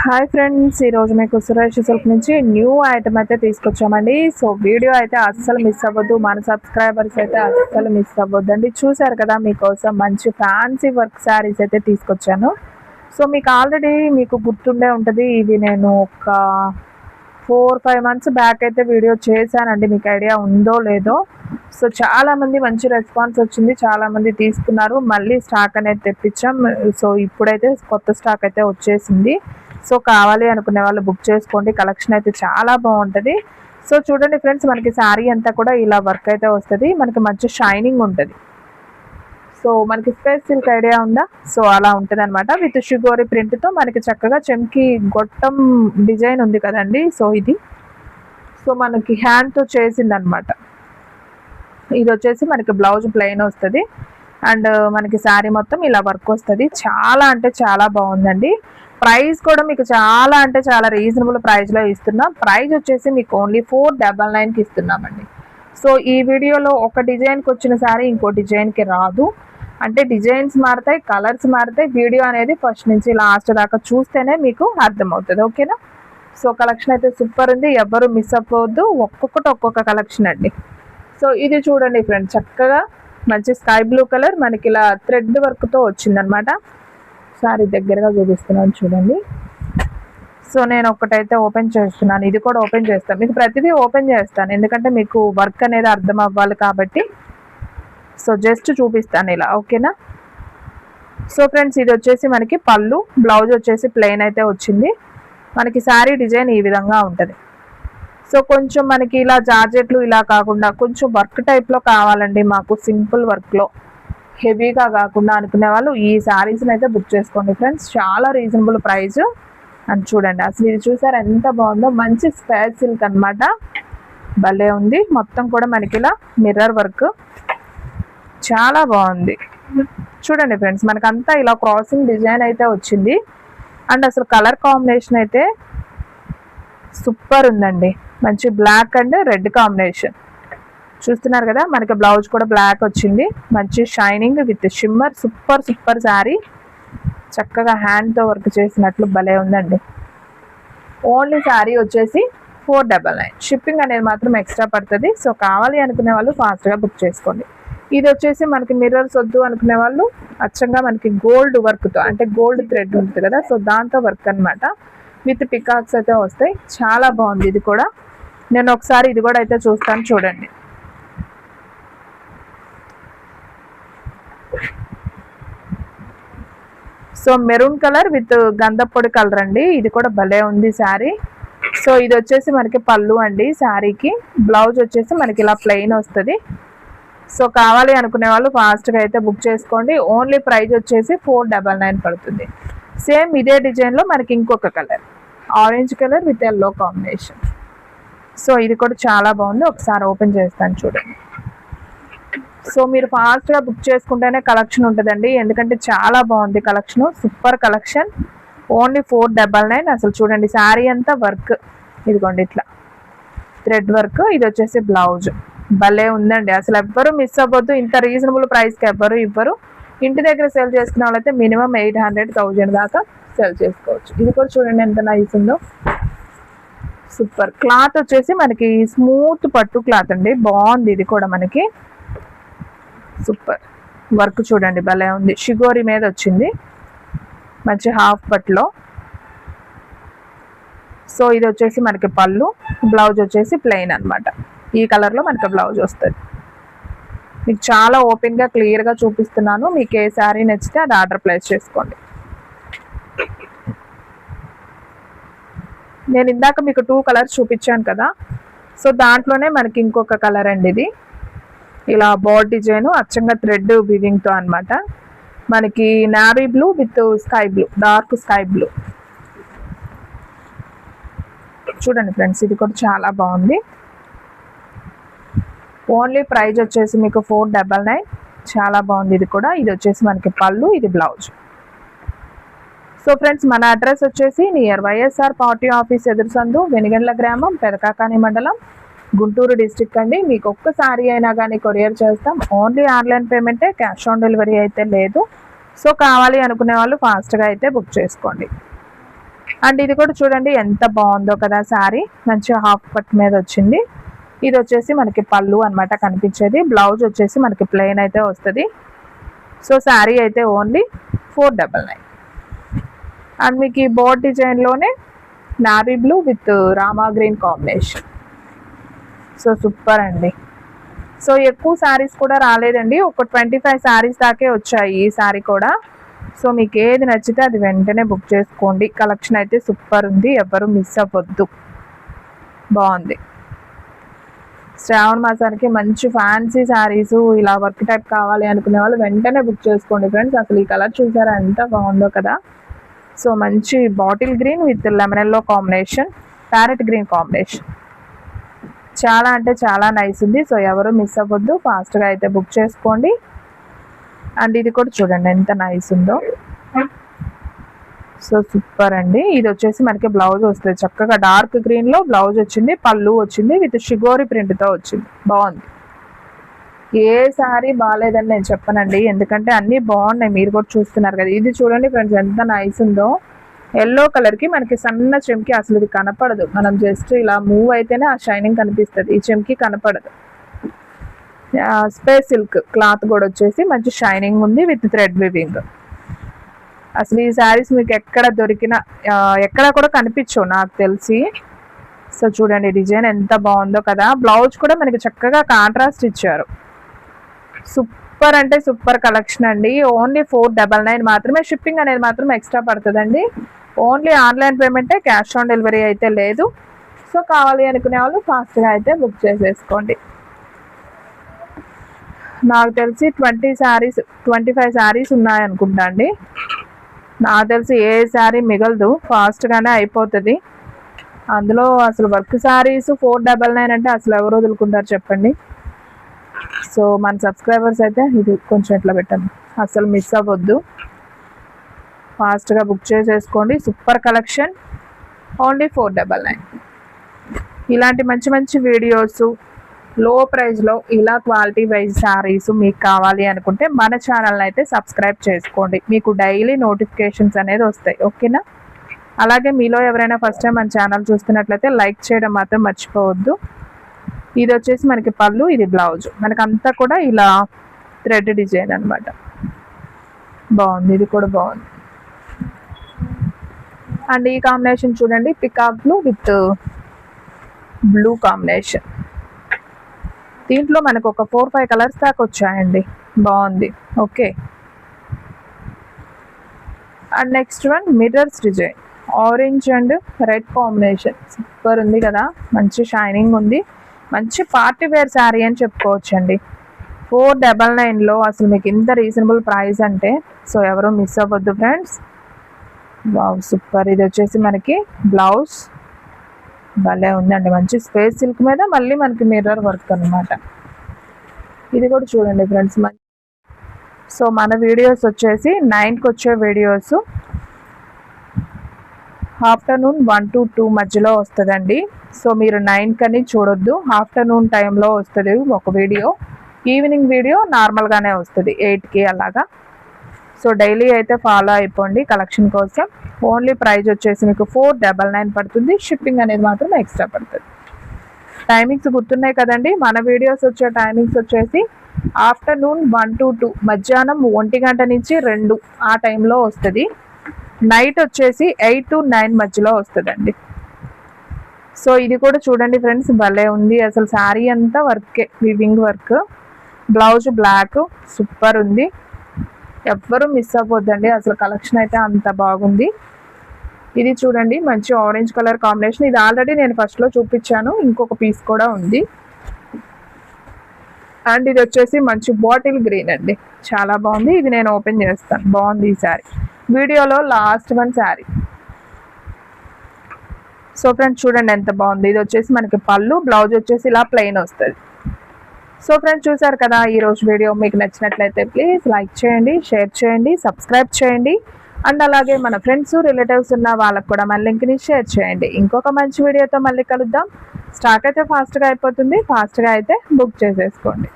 Hi friends, ఈరోజు మీకు Suresh silk నుంచి న్యూ ఐటమ్ అయితే తీసుకొచ్చామండి. సో వీడియో అయితే అస్సలు మిస్ అవ్వద్దు, మన సబ్స్క్రైబర్స్ అయితే అస్సలు మిస్ అవ్వద్దండి. చూసారు కదా, మీకోసం మంచి ఫ్యాన్సీ వర్క్ శారీస్ అయితే తీసుకొచ్చాను. సో మీకు ఆల్రెడీ గుర్తుండే ఉంటుంది, ఇది నేను ఒక 4-5 మంత్స్ బ్యాక్ అయితే వీడియో చేశానండి. మీకు ఐడియా ఉందో లేదో. సో చాలామంది మంచి రెస్పాన్స్ వచ్చింది, చాలామంది తీసుకున్నారు. మళ్ళీ స్టాక్ అనేది తెప్పించాం. సో ఇప్పుడైతే కొత్త స్టాక్ అయితే వచ్చేసింది. సో కావాలి అనుకునే వాళ్ళు బుక్ చేసుకోండి. కలెక్షన్ అయితే చాలా బాగుంటుంది. సో చూడండి ఫ్రెండ్స్, మనకి శారీ అంతా కూడా ఇలా వర్క్ అయితే వస్తుంది. మనకి మంచి షైనింగ్ ఉంటుంది. సో మనకి స్పేస్ సిల్క్ ఐడియా ఉందా? సో అలా ఉంటుంది అనమాట. విత్ షుగోరి ప్రింట్తో మనకి చక్కగా చెంకి గొట్టం డిజైన్ ఉంది కదండి. సో ఇది మనకి హ్యాండ్తో చేసింది అనమాట. ఇది వచ్చేసి మనకి బ్లౌజ్ ప్లెయిన్ వస్తుంది. అండ్ మనకి శారీ మొత్తం ఇలా వర్క్ వస్తుంది. చాలా అంటే చాలా బాగుందండి. ప్రైస్ కూడా మీకు చాలా అంటే చాలా రీజనబుల్ ప్రైస్లో ఇస్తున్నాం. ప్రైస్ వచ్చేసి మీకు ఓన్లీ 499కి ఇస్తున్నామండి. సో ఈ వీడియోలో ఒక డిజైన్కి వచ్చిన శారీ ఇంకో డిజైన్కి రాదు. అంటే డిజైన్స్ మారుతాయి, కలర్స్ మారుతాయి. వీడియో అనేది ఫస్ట్ నుంచి లాస్ట్ దాకా చూస్తేనే మీకు అర్థమవుతుంది. ఓకేనా? సో కలెక్షన్ అయితే సూపర్ ఉంది, ఎవ్వరు మిస్ అవ్వద్దు. ఒక్కొక్క కలెక్షన్ అండి. సో ఇది చూడండి ఫ్రెండ్స్, చక్కగా మంచి స్కై బ్లూ కలర్ మనకి ఇలా థ్రెడ్ వర్క్తో వచ్చిందనమాట. సారీ దగ్గరగా చూపిస్తున్నాను చూడండి. సో నేను ఒకటైతే ఓపెన్ చేస్తున్నాను, ఇది కూడా ఓపెన్ చేస్తాను. మీకు ప్రతిదీ ఓపెన్ చేస్తాను, ఎందుకంటే మీకు వర్క్ అనేది అర్థం అవ్వాలి కాబట్టి. సో జస్ట్ చూపిస్తాను ఇలా, ఓకేనా? సో ఫ్రెండ్స్, ఇది వచ్చేసి మనకి పళ్ళు, బ్లౌజ్ వచ్చేసి ప్లెయిన్ అయితే వచ్చింది. మనకి శారీ డిజైన్ ఈ విధంగా ఉంటుంది. సో కొంచెం మనకి ఇలా జార్జెట్లు ఇలా కాకుండా కొంచెం వర్క్ టైప్లో కావాలండి మాకు, సింపుల్ వర్క్లో, హెవీగా కాకుండా అనుకునే వాళ్ళు ఈ శారీస్ని అయితే బుక్ చేసుకోండి ఫ్రెండ్స్. చాలా రీజనబుల్ ప్రైస్. అని చూడండి, అసలు ఇది చూసారు ఎంత బాగుందో. మంచి స్పేస్ సిల్క్ అనమాట, భలే ఉంది. మొత్తం కూడా మనకి ఇలా మిర్రర్ వర్క్ చాలా బాగుంది. చూడండి ఫ్రెండ్స్, మనకంతా ఇలా క్రాసింగ్ డిజైన్ అయితే వచ్చింది. అండ్ అసలు కలర్ కాంబినేషన్ అయితే సూపర్ ఉందండి. మంచి బ్లాక్ అండ్ రెడ్ కాంబినేషన్ చూస్తున్నారు కదా. మనకి బ్లౌజ్ కూడా బ్లాక్ వచ్చింది. మంచి shining with shimmer, super sari. చక్కగా హ్యాండ్తో వర్క్ చేసినట్లు భలే ఉందండి. ఓన్లీ శారీ వచ్చేసి 499. షిప్పింగ్ అనేది మాత్రం ఎక్స్ట్రా పడుతుంది. సో కావాలి అనుకునే వాళ్ళు ఫాస్ట్గా బుక్ చేసుకోండి. ఇది వచ్చేసి మనకి మిర్రర్స్ వద్దు అనుకునే వాళ్ళు అచ్చంగా మనకి గోల్డ్ వర్క్తో, అంటే గోల్డ్ థ్రెడ్ ఉంటుంది కదా, సో దాంతో వర్క్ అనమాట. విత్ పికాక్స్ అయితే వస్తాయి. చాలా బాగుంది ఇది కూడా. నేను ఒకసారి ఇది కూడా అయితే చూస్తాను చూడండి. సో మెరూన్ కలర్ విత్ గంధపొడి కలర్ అండి. ఇది కూడా భలే ఉంది శారీ. సో ఇది వచ్చేసి మనకి పళ్ళు అండి శారీకి. బ్లౌజ్ వచ్చేసి మనకి ఇలా ప్లెయిన్ వస్తుంది. సో కావాలి అనుకునే వాళ్ళు ఫాస్ట్గా అయితే బుక్ చేసుకోండి. ఓన్లీ ప్రైస్ వచ్చేసి 499 పడుతుంది. సేమ్ ఇదే డిజైన్లో మనకి ఇంకొక colour, orange colour with yellow combination. So ఇది కూడా చాలా బాగుంది. ఒకసారి ఓపెన్ చేస్తాను చూడండి. సో మీరు ఫాస్ట్గా బుక్ చేసుకుంటేనే కలెక్షన్ ఉంటుందండి, ఎందుకంటే చాలా బాగుంది కలెక్షన్. Super collection. ఓన్లీ 499. అసలు చూడండి శారీ అంతా వర్క్, ఇదిగోండి ఇట్లా థ్రెడ్ వర్క్. ఇది వచ్చేసి బ్లౌజ్. భలే ఉందండి. అసలు ఎవ్వరు మిస్ అవ్వద్దు. ఇంత రీజనబుల్ ప్రైస్కి ఎవ్వరు ఇవ్వరు. ఇంటి దగ్గర సేల్ చేసుకునే వాళ్ళైతే మినిమం 800-1000 దాకా సేల్ చేసుకోవచ్చు. ఇది కూడా చూడండి ఎంత నైస్ ఉందో. సూపర్. క్లాత్ వచ్చేసి మనకి స్మూత్ పట్టు క్లాత్ అండి, బాగుంది. ఇది కూడా మనకి సూపర్ వర్క్ చూడండి, భలే ఉంది. షిగోరి మీద వచ్చింది మంచి హాఫ్ పట్లో. సో ఇది వచ్చేసి మనకి పళ్ళు, బ్లౌజ్ వచ్చేసి ప్లెయిన్ అనమాట. ఈ కలర్లో మనకి బ్లౌజ్ వస్తుంది. మీకు చాలా ఓపెన్గా క్లియర్గా చూపిస్తున్నాను. మీకు ఏ శారీ నచ్చితే అది ఆర్డర్ ప్లేస్ చేసుకోండి. నేను ఇందాక మీకు 2 కలర్స్ చూపించాను కదా, సో దాంట్లోనే మనకి ఇంకొక కలర్ అండి. ఇది ఇలా బోర్డ్ డిజైన్ అచ్చంగా థ్రెడ్ వీవింగ్తో అనమాట. మనకి navy blue with sky blue, dark sky blue. చూడండి ఫ్రెండ్స్, ఇది కూడా చాలా బాగుంది. ఓన్లీ ప్రైజ్ వచ్చేసి మీకు 499. చాలా బాగుంది ఇది కూడా. ఇది వచ్చేసి మనకి పళ్ళు, ఇది బ్లౌజ్. సో ఫ్రెండ్స్, మన అడ్రస్ వచ్చేసి నియర్ వైఎస్ఆర్ పార్టీ ఆఫీస్ ఎదురు సందు, వెనిగండ్ల గ్రామం, పెదకాకాని మండలం, గుంటూరు డిస్ట్రిక్ట్ అండి. మీకు ఒక్కసారి అయినా కానీ కొరియర్ చేస్తాం. ఓన్లీ ఆన్లైన్ పేమెంటే, క్యాష్ ఆన్ డెలివరీ అయితే లేదు. సో కావాలి అనుకునే వాళ్ళు ఫాస్ట్గా అయితే బుక్ చేసుకోండి. అండ్ ఇది కూడా చూడండి ఎంత బాగుందో కదా శారీ, మంచిగా హాఫ్ పట్ మీద వచ్చింది. ఇది వచ్చేసి మనకి పళ్ళు అనమాట కనిపించేది. బ్లౌజ్ వచ్చేసి మనకి ప్లెయిన్ అయితే వస్తుంది. సో శారీ అయితే ఓన్లీ 499. అండ్ మీకు ఈ బోర్డ్ డిజైన్లోనే navy blue with Rama green combination. So super అండి. సో ఎక్కువ శారీస్ కూడా రాలేదండి, ఒక 25 శారీస్ దాకే వచ్చాయి ఈ శారీ కూడా. సో మీకు ఏది నచ్చితే అది వెంటనే బుక్ చేసుకోండి. కలెక్షన్ అయితే సూపర్ ఉంది, ఎవరు మిస్ అవ్వద్దు. బాగుంది. శ్రావణ మాసానికి మంచి ఫ్యాన్సీ శారీస్ ఇలా వర్క్ టైప్ కావాలి అనుకునే వాళ్ళు వెంటనే బుక్ చేసుకోండి ఫ్రెండ్స్. అసలు ఈ కలర్ చూసారా ఎంత బాగుందో కదా. సో మంచి bottle green with lemon yellow combination, parrot green combination, చాలా అంటే చాలా నైస్ ఉంది. సో ఎవరు మిస్ అవ్వద్దు, ఫాస్ట్గా అయితే బుక్ చేసుకోండి. అండ్ ఇది కూడా చూడండి ఎంత నైస్ ఉందో. సో సూపర్ అండి. ఇది వచ్చేసి మనకి బ్లౌజ్ వస్తుంది, చక్కగా డార్క్ గ్రీన్లో బ్లౌజ్ వచ్చింది, పళ్ళు వచ్చింది విత్ షిగోరి ప్రింట్తో వచ్చింది. బాగుంది. ఏ శారీ బాగాలేదని నేను చెప్పనండి, ఎందుకంటే అన్నీ బాగున్నాయి, మీరు కూడా చూస్తున్నారు కదా. ఇది చూడండి ఫ్రెండ్స్ ఎంత నైస్ ఉందో. ఎల్లో కలర్కి మనకి సన్న చెంకి, అసలు ఇది కనపడదు, మనం జస్ట్ ఇలా మూవ్ అయితేనే ఆ షైనింగ్ కనిపిస్తుంది, ఈ చెంకి కనపడదు. స్పేస్ సిల్క్ క్లాత్ కూడా వచ్చేసి మంచి షైనింగ్ ఉంది విత్ థ్రెడ్ వివింగ్. అసలు ఈ శారీస్ మీకు ఎక్కడ దొరికినా ఎక్కడ కూడా కనిపించవు నాకు తెలిసి. సో చూడండి డిజైన్ ఎంత బాగుందో కదా. బ్లౌజ్ కూడా మనకి చక్కగా కాంట్రాస్ట్ ఇచ్చారు. సూపర్ అంటే సూపర్ కలెక్షన్ అండి. ఓన్లీ 499 మాత్రమే. షిప్పింగ్ అనేది మాత్రం ఎక్స్ట్రా పడుతుందండి. ఓన్లీ ఆన్లైన్ పేమెంటే, క్యాష్ ఆన్ డెలివరీ అయితే లేదు. సో కావాలి అనుకునే వాళ్ళు ఫాస్ట్గా అయితే బుక్ చేసేసుకోండి. నాకు తెలిసి 25 శారీస్ ఉన్నాయనుకుంటా అండి. నాకు తెలిసి ఏ శారీ మిగలదు, ఫాస్ట్గానే అయిపోతుంది. అందులో అసలు వర్క్ శారీస్ 499 అంటే అసలు ఎవరు వదులుకుంటారు చెప్పండి. సో మన సబ్స్క్రైబర్స్ అయితే ఇది కొంచెం ఎట్లా పెట్టండి, అసలు మిస్ అవ్వద్దు, ఫాస్ట్గా బుక్ చేసేసుకోండి. Super collection, only 499. ఇలాంటి మంచి మంచి వీడియోస్ లో ప్రైస్లో ఇలా క్వాలిటీ వైజ్ శారీస్ మీకు కావాలి అనుకుంటే మన ఛానల్ని అయితే సబ్స్క్రైబ్ చేసుకోండి, మీకు డైలీ నోటిఫికేషన్స్ అనేది వస్తాయి. ఓకేనా. అలాగే మీలో ఎవరైనా ఫస్ట్ టైం మన ఛానల్ చూస్తున్నట్లయితే లైక్ చేయడం మాత్రం మర్చిపోవద్దు. ఇది వచ్చేసి మనకి పళ్ళు, ఇది బ్లౌజ్, మనకంతా కూడా ఇలా థ్రెడ్ డిజైన్ అనమాట. బాగుంది, ఇది కూడా బాగుంది. అండ్ ఈ కాంబినేషన్ చూడండి, peacock blue with blue combination. దీంట్లో మనకు ఒక 4-5 కలర్స్ దాకా వచ్చాయండి. బాగుంది. Okay. And next one mirrors design, orange and red combination. Super ఉంది కదా, మంచి షైనింగ్ ఉంది, మంచి పార్టీ వేర్ శారీ అని చెప్పుకోవచ్చండి. 499లో అసలు మీకు ఇంత రీజనబుల్ ప్రైస్ అంటే సో ఎవరు మిస్ అవ్వద్దు ఫ్రెండ్స్. Wow super. ఇది వచ్చేసి మనకి బ్లౌజ్ భలే ఉందండి, మంచి స్పేస్ సిల్క్ మీద మళ్ళీ మనకి మిర్రర్ వర్క్ అనమాట. ఇది కూడా చూడండి ఫ్రెండ్స్. సో మన వీడియోస్ వచ్చేసి 9కి వచ్చే వీడియోస్ ఆఫ్టర్నూన్ 1 to 2 మధ్యలో వస్తుందండి. సో మీరు 9కని చూడొద్దు, ఆఫ్టర్నూన్ టైంలో వస్తుంది ఒక వీడియో. ఈవినింగ్ వీడియో నార్మల్గానే వస్తుంది 8కి అలాగా. సో డైలీ అయితే ఫాలో అయిపోండి కలెక్షన్ కోసం. ఓన్లీ ప్రైస్ వచ్చేసి మీకు 499 పడుతుంది. షిప్పింగ్ అనేది మాత్రం ఎక్స్ట్రా పడుతుంది. టైమింగ్స్ గుర్తున్నాయి కదండి. మన వీడియోస్ వచ్చే టైమింగ్స్ వచ్చేసి ఆఫ్టర్నూన్ 1 to 2, మధ్యాహ్నం 1 గంట నుంచి 2 ఆ టైంలో వస్తుంది. నైట్ వచ్చేసి 8 to 9 మధ్యలో వస్తుందండి. సో ఇది కూడా చూడండి ఫ్రెండ్స్, భలే ఉంది అసలు. శారీ అంతా వర్కే, weaving work, blouse black, super ఉంది. ఎవ్వరూ మిస్ అవ్వద్దండి, అసలు కలెక్షన్ అయితే అంత బాగుంది. ఇది చూడండి మంచి ఆరెంజ్ కలర్ కాంబినేషన్. ఇది ఆల్రెడీ నేను ఫస్ట్లో చూపించాను, ఇంకొక పీస్ కూడా ఉంది. అండ్ ఇది వచ్చేసి మంచి బాటిల్ గ్రీన్ అండి, చాలా బాగుంది. ఇది నేను ఓపెన్ చేస్తాను. బాగుంది ఈ శారీ, వీడియోలో last one sari. So friends చూడండి ఎంత బాగుంది. ఇది వచ్చేసి మనకి పళ్ళు, బ్లౌజ్ వచ్చేసి ఇలా ప్లెయిన్ వస్తుంది. సో ఫ్రెండ్స్ చూసారు కదా ఈరోజు వీడియో. మీకు నచ్చినట్లయితే ప్లీజ్ లైక్ చేయండి, షేర్ చేయండి, సబ్స్క్రైబ్ చేయండి. అండ్ అలాగే మన ఫ్రెండ్స్ రిలేటివ్స్ ఉన్న వాళ్ళకు కూడా మన లింక్ని షేర్ చేయండి. ఇంకొక మంచి వీడియోతో మళ్ళీ కలుద్దాం. స్టాక్ అయితే ఫాస్ట్గా అయిపోతుంది, ఫాస్ట్గా అయితే బుక్ చేసేసుకోండి.